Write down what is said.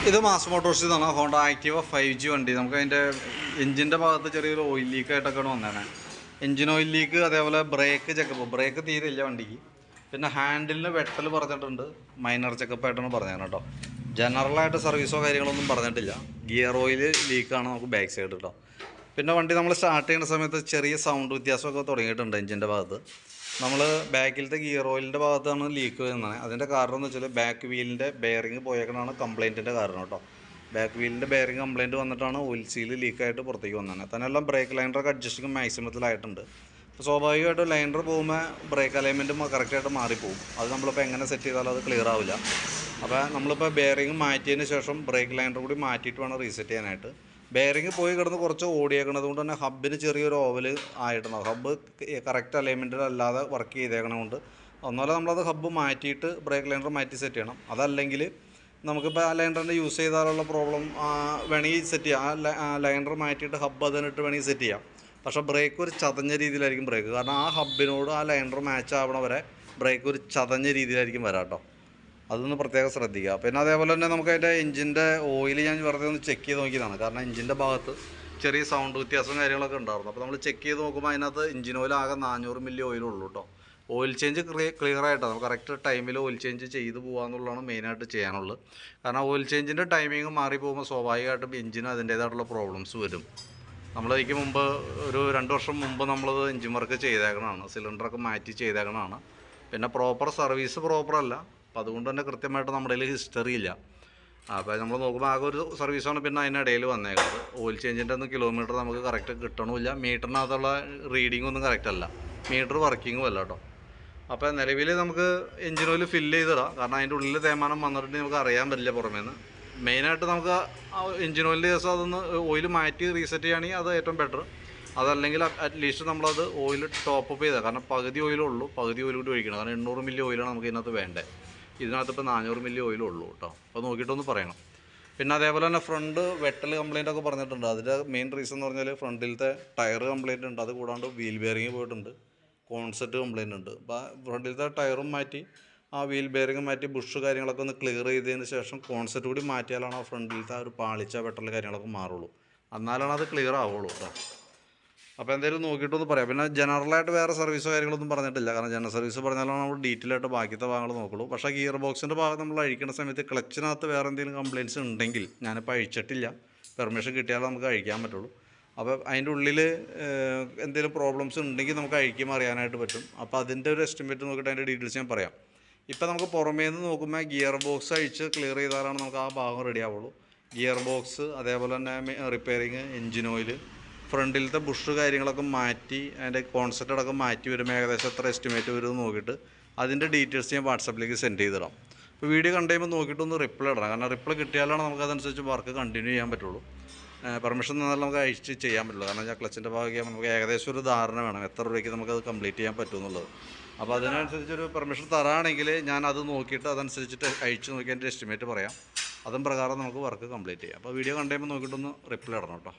ഇത് മാസ് മോട്ടോഴ്സിൽ നിന്നാണ് Honda Activa 5G വണ്ടി. നമുക്ക് അതിൻ്റെ എഞ്ചിൻ്റെ ഭാഗത്ത് ചെറിയൊരു ഓയിൽ ലീക്ക് ആയിട്ടൊക്കെയാണ് വന്നേനെ. എഞ്ചിൻ ഓയിൽ ലീക്ക്, അതേപോലെ ബ്രേക്ക് ചെക്കപ്പ്, ബ്രേക്ക് തീരെ ഇല്ല വണ്ടിക്ക്. പിന്നെ ഹാൻഡിലിന് വെട്ടൽ പറഞ്ഞിട്ടുണ്ട്, മൈനർ ചെക്കപ്പായിട്ടാണ് പറഞ്ഞത് കേട്ടോ. ജനറലായിട്ട് സർവീസോ കാര്യങ്ങളൊന്നും പറഞ്ഞിട്ടില്ല. ഗിയർ ഓയിൽ ലീക്കാണ് നമുക്ക് ബാക്ക് സൈഡ് കേട്ടോ. പിന്നെ വണ്ടി നമ്മൾ സ്റ്റാർട്ട് ചെയ്യുന്ന സമയത്ത് ചെറിയ സൗണ്ട് വ്യത്യാസമൊക്കെ തുടങ്ങിയിട്ടുണ്ട് എഞ്ചിൻ്റെ ഭാഗത്ത്. നമ്മൾ ബാക്കിലത്തെ ഗിയർ ഓയിലിൻ്റെ ഭാഗത്താണ് ലീക്ക് വരുന്നത്. അതിൻ്റെ കാരണം എന്ന് വെച്ചാൽ ബാക്ക് വീലിൻ്റെ ബെയറിങ് പോയേക്കണതാണ് കംപ്ലയിൻറ്റിൻ്റെ കാരണം കേട്ടോ. ബാക്ക് വീലിൻ്റെ ബെയറിങ് കംപ്ലയിൻറ്റ് വന്നിട്ടാണ് ഓയിൽ സീൽ ലീക്കായിട്ട് പുറത്തേക്ക് വന്നത്. തന്നെല്ലാം ബ്രേക്ക് ലൈനറൊക്കെ അഡ്ജസ്റ്റിങ് മാക്സിമത്തിലായിട്ടുണ്ട്. അപ്പോൾ സ്വാഭാവികമായിട്ടും ലൈനർ പോകുമ്പോൾ ബ്രേക്ക് അലൈൻമെൻറ്റും കറക്റ്റായിട്ട് മാറിപ്പോകും. അത് നമ്മളിപ്പോൾ എങ്ങനെ സെറ്റ് ചെയ്താലും അത് ക്ലിയർ ആവില്ല. അപ്പോൾ നമ്മളിപ്പോൾ ബെയറിങ് മാറ്റിയതിന് ശേഷം ബ്രേക്ക് ലൈനർ കൂടി മാറ്റിയിട്ട് വേണം റീസെറ്റ് ചെയ്യാനായിട്ട്. ബെയറിങ് പോയി കിടന്ന് കുറച്ച് ഓടിയേക്കണത് കൊണ്ട് തന്നെ ഹബ്ബിന് ചെറിയൊരു ഓവൽ ആയിട്ടുണ്ടാകും. ഹബ്ബ് കറക്റ്റ് അലൈൻമെൻറ്റിലല്ലാതെ വർക്ക് ചെയ്തേക്കണതുകൊണ്ട് ഒന്നുമല്ല നമ്മളത് ഹബ്ബ് മാറ്റിയിട്ട് ബ്രേക്ക് ലൈനർ മാറ്റി സെറ്റ് ചെയ്യണം. അതല്ലെങ്കിൽ നമുക്കിപ്പോൾ ആ ലൈനറിൻ്റെ യൂസ് ചെയ്താലുള്ള പ്രോബ്ലം വേണമെങ്കിൽ സെറ്റ് ചെയ്യാം. ആ ലൈനർ മാറ്റിയിട്ട് ഹബ്ബ് അതിനിട്ട് വേണമെങ്കിൽ സെറ്റ് ചെയ്യാം. പക്ഷേ ബ്രേക്ക് ഒരു ചതഞ്ഞ രീതിയിലായിരിക്കും ബ്രേക്ക്. കാരണം ആ ഹബ്ബിനോട് ആ ലൈനർ മാച്ച് ആവണ വരെ ബ്രേക്ക് ഒരു ചതഞ്ഞ രീതിയിലായിരിക്കും വരാം കേട്ടോ. അതൊന്ന് പ്രത്യേകം ശ്രദ്ധിക്കുക. പിന്നെ അതേപോലെ തന്നെ നമുക്ക് അതിൻ്റെ എഞ്ചിൻ്റെ ഓയിൽ ഞാൻ വെറുതെ ഒന്ന് ചെക്ക് ചെയ്ത് നോക്കിയതാണ്. കാരണം എഞ്ചിൻ്റെ ഭാഗത്ത് ചെറിയ സൗണ്ട് വ്യത്യാസവും കാര്യങ്ങളൊക്കെ ഉണ്ടായിരുന്നു. അപ്പോൾ നമ്മൾ ചെക്ക് ചെയ്ത് നോക്കുമ്പോൾ അതിനകത്ത് എഞ്ചിൻ ഓയിൽ ആകെ 400 മില്ലി ഓയിലുള്ളൂ കേട്ടോ. ഓയിൽ ചേഞ്ച് ക്ലിയർ ആയിട്ടാണ് നമുക്ക് കറക്റ്റ് ടൈമിൽ ഓയിൽ ചേഞ്ച് ചെയ്ത് പോകാമെന്നുള്ളതാണ് മെയിനായിട്ട് ചെയ്യാനുള്ളത്. കാരണം ഓയിൽ ചേഞ്ചിൻ്റെ ടൈമിങ് മാറി പോകുമ്പോൾ സ്വാഭാവികമായിട്ടും എഞ്ചിന് അതിൻ്റേതായിട്ടുള്ള പ്രോബ്ലംസ് വരും. നമ്മളതിക്ക് മുമ്പ് ഒരു 2 വർഷം മുമ്പ് നമ്മളത് എഞ്ചിൻ വർക്ക് ചെയ്തേക്കണതാണ്, സിലിണ്ടറൊക്കെ മാറ്റി ചെയ്തേക്കണതാണ്. പിന്നെ പ്രോപ്പർ സർവീസ് പ്രോപ്പറല്ല. അപ്പോൾ അതുകൊണ്ട് തന്നെ കൃത്യമായിട്ട് നമ്മുടെ കയ്യിൽ ഹിസ്റ്ററി ഇല്ല. അപ്പോൾ നമ്മൾ നോക്കുമ്പോൾ ആകെ ഒരു സർവീസാണ് പിന്നെ അതിനിടയിൽ വന്നേക്കുന്നത്. ഓയിൽ ചേഞ്ചിൻ്റെ ഒന്നും കിലോമീറ്റർ നമുക്ക് കറക്റ്റ് കിട്ടണമില്ല. മീറ്ററിനകത്തുള്ള റീഡിംഗ് ഒന്നും കറക്റ്റ് അല്ല, മീറ്റർ വർക്കിങ്ങും അല്ല കേട്ടോ. അപ്പോൾ നിലവിൽ നമുക്ക് എഞ്ചിൻ ഓയിൽ ഫില്ല് ചെയ്തിടാം. കാരണം അതിൻ്റെ ഉള്ളിൽ തേയ്മാനം വന്നിട്ടുണ്ടെങ്കിൽ നമുക്ക് അറിയാൻ പറ്റില്ല പുറമേന്ന്. മെയിനായിട്ട് നമുക്ക് എഞ്ചിൻ ഓയിലിൻ്റെ ദിവസം അതൊന്ന് ഓയിൽ മാറ്റി റീസെറ്റ് ചെയ്യുകയാണെങ്കിൽ അത് ഏറ്റവും ബെറ്റർ. അതല്ലെങ്കിൽ അറ്റ്ലീസ്റ്റ് നമ്മളത് ഓയിൽ ടോപ്പ് അപ്പ് ചെയ്താൽ, കാരണം പകുതി ഓയിലുള്ളൂ, പകുതി ഓയിൽ കൂടി ഒഴിക്കണം. കാരണം 800 മില്ലി ഓയിലാണ് നമുക്ക് ഇതിനകത്ത് വേണ്ടത്. ഇതിനകത്ത് ഇപ്പോൾ 400 മില്ലി ഓയിലുള്ളൂ കേട്ടോ. അപ്പോൾ നോക്കിയിട്ടൊന്ന് പറയണം. പിന്നെ അതേപോലെ തന്നെ ഫ്രണ്ട് വെട്ടൽ കംപ്ലയിൻ്റ് ഒക്കെ പറഞ്ഞിട്ടുണ്ട്. അതിൻ്റെ മെയിൻ റീസൺ എന്ന് പറഞ്ഞാൽ ഫ്രണ്ടിലത്തെ ടയർ കംപ്ലയിൻ്റ് ഉണ്ട്. അത് കൂടാണ്ട് വീൽ ബെയറിങ് പോയിട്ടുണ്ട്, കോൺസെപ്റ്റ് കംപ്ലയിൻ്റ് ഉണ്ട്. അപ്പോൾ ഫ്രണ്ടിലത്തെ ടയറും മാറ്റി ആ വീൽ ബെയറിങ് മാറ്റി ബുഷ് കാര്യങ്ങളൊക്കെ ഒന്ന് ക്ലിയർ ചെയ്തതിന് ശേഷം കോൺസെപ്റ്റ് കൂടി മാറ്റിയാലാണ് ആ ഫ്രണ്ടിലത്തെ ആ ഒരു പാളിച്ച വെട്ടൽ കാര്യങ്ങളൊക്കെ മാറുള്ളൂ. എന്നാലാണ് അത് ക്ലിയർ ആവുള്ളൂ കേട്ടോ. അപ്പോൾ എന്തായാലും നോക്കിയിട്ടൊന്ന് പറയാം. പിന്നെ ജനറലായിട്ട് വേറെ സർവീസോ കാര്യങ്ങളൊന്നും പറഞ്ഞിട്ടില്ല. കാരണം ജനറൽ സർവീസ് പറഞ്ഞാലാണ് നമ്മൾ ഡീറ്റെയിൽ ആയിട്ട് ബാക്കിയത്തെ ഭാഗങ്ങൾ നോക്കുള്ളൂ. പക്ഷേ ഗിയർ ബോക്സിൻ്റെ ഭാഗം നമ്മൾ അഴിക്കുന്ന സമയത്ത് ക്ലച്ചിനകത്ത് വേറെ എന്തെങ്കിലും കംപ്ലയിൻറ്റ്സ് ഉണ്ടെങ്കിൽ, ഞാനിപ്പോൾ അഴിച്ചിട്ടില്ല, പെർമിഷൻ കിട്ടിയാലേ നമുക്ക് അഴിക്കാൻ പറ്റുള്ളൂ. അപ്പോൾ അതിൻ്റെ ഉള്ളിൽ എന്തെങ്കിലും പ്രോബ്ലംസ് ഉണ്ടെങ്കിൽ നമുക്ക് അഴിക്കുമ്പോൾ അറിയാനായിട്ട് പറ്റും. അപ്പോൾ അതിൻ്റെ ഒരു എസ്റ്റിമേറ്റ് നോക്കിയിട്ട് അതിൻ്റെ ഡീറ്റെയിൽസ് ഞാൻ പറയാം. ഇപ്പോൾ നമുക്ക് പുറമേ നിന്ന് നോക്കുമ്പോൾ ഗിയർ ബോക്സ് അഴിച്ച് ക്ലിയർ ചെയ്താലാണ് നമുക്ക് ആ ഭാഗം റെഡി ആവുള്ളൂ. ഗിയർ ബോക്സ്, അതേപോലെ തന്നെ റിപ്പയറിങ്, എൻജിൻ ഓയിൽ, ഫ്രണ്ടിലത്തെ ബുഷ് കാര്യങ്ങളൊക്കെ മാറ്റി അതിൻ്റെ കോൺസെപ്റ്റ് അടക്കം മാറ്റി വരുമ്പോൾ ഏകദേശം എത്ര എസ്റ്റിമേറ്റ് വരുമെന്ന് നോക്കിയിട്ട് അതിൻ്റെ ഡീറ്റെയിൽസ് ഞാൻ വാട്സപ്പിലേക്ക് സെൻഡ് ചെയ്തിടാം. അപ്പോൾ വീഡിയോ കണ്ടു കഴിയുമ്പോൾ നോക്കിയിട്ടൊന്ന് റിപ്ലൈ ഇടണം. കാരണം റിപ്ലൈ കിട്ടിയാലാണ് നമുക്ക് അതനുസരിച്ച് വർക്ക് കണ്ടിന്യൂ ചെയ്യാൻ പറ്റുള്ളൂ. പെർമിഷൻ തന്നാൽ നമുക്ക് അഴിച്ച് ചെയ്യാൻ പറ്റുള്ളൂ. കാരണം ഞാൻ ക്ലച്ചിൻ്റെ ഭാഗം നമുക്ക് ഏകദേശം ഒരു ധാരണ വേണം എത്ര രൂപയ്ക്ക് നമുക്കത് കംപ്ലീറ്റ് ചെയ്യാൻ പറ്റുമെന്നുള്ളത്. അപ്പോൾ അതിനനുസരിച്ചൊരു പെർമിഷൻ തരാണെങ്കിൽ ഞാൻ അത് നോക്കിയിട്ട് അതനുസരിച്ചിട്ട് അഴിച്ച് നോക്കി എൻ്റെ എസ്റ്റിമേറ്റ് പറയാം. അതും പ്രകാരം നമുക്ക് വർക്ക് കംപ്ലീറ്റ് ചെയ്യാം. അപ്പോൾ വീഡിയോ കണ്ടു കഴിയുമ്പോൾ നോക്കിയിട്ടൊന്ന് റിപ്ലൈ ഇടണം കേട്ടോ.